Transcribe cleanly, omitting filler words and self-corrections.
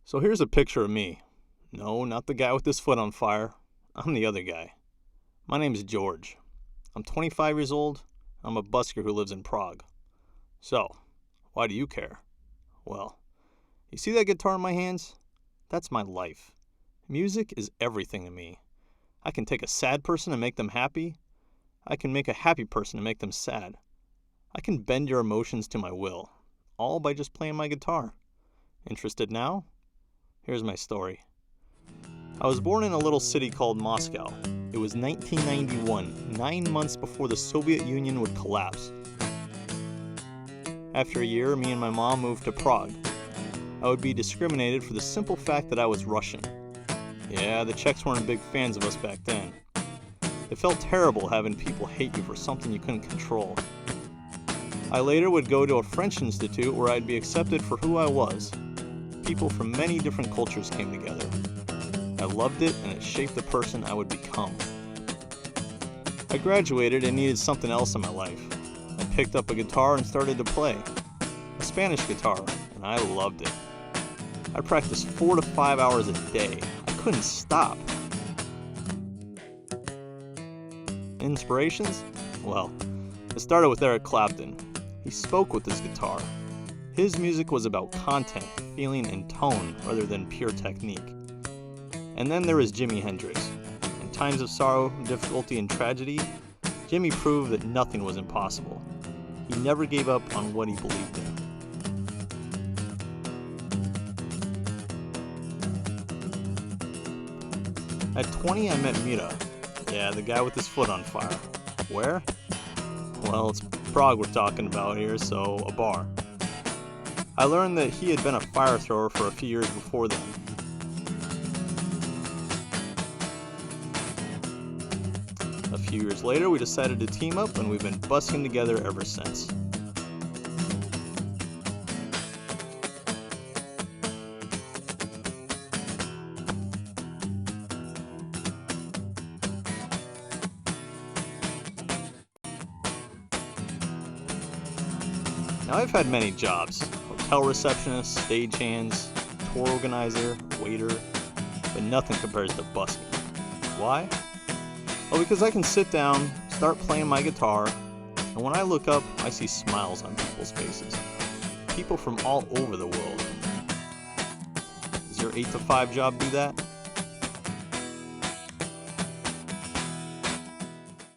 So here's a picture of me. No, not the guy with his foot on fire. I'm the other guy. My name's George. I'm 25 years old. I'm a busker who lives in Prague. So, why do you care? Well, you see that guitar in my hands? That's my life. Music is everything to me. I can take a sad person and make them happy. I can make a happy person and make them sad. I can bend your emotions to my will, all by just playing my guitar. Interested now? Here's my story. I was born in a little city called Moscow. It was 1991, 9 months before the Soviet Union would collapse. After a year, me and my mom moved to Prague. I would be discriminated for the simple fact that I was Russian. Yeah, the Czechs weren't big fans of us back then. It felt terrible having people hate you for something you couldn't control. I later would go to a French institute where I'd be accepted for who I was. People from many different cultures came together. I loved it, and it shaped the person I would become. I graduated and needed something else in my life. I picked up a guitar and started to play. A Spanish guitar, and I loved it. I practiced 4 to 5 hours a day. I couldn't stop. Inspirations? Well, it started with Eric Clapton. He spoke with his guitar. His music was about content, feeling, and tone rather than pure technique. And then there was Jimi Hendrix. In times of sorrow, difficulty, and tragedy, Jimi proved that nothing was impossible. He never gave up on what he believed in. At 20, I met Mira. Yeah, the guy with his foot on fire. Where? Well, it's Prague we're talking about here, so a bar. I learned that he had been a fire thrower for a few years before then. A few years later, we decided to team up, and we've been busking together ever since. Now, I've had many jobs: hotel receptionist, stagehands, tour organizer, waiter, but nothing compares to busking. Why? Well, because I can sit down, start playing my guitar, and when I look up, I see smiles on people's faces. People from all over the world. Does your 8 to 5 job do that?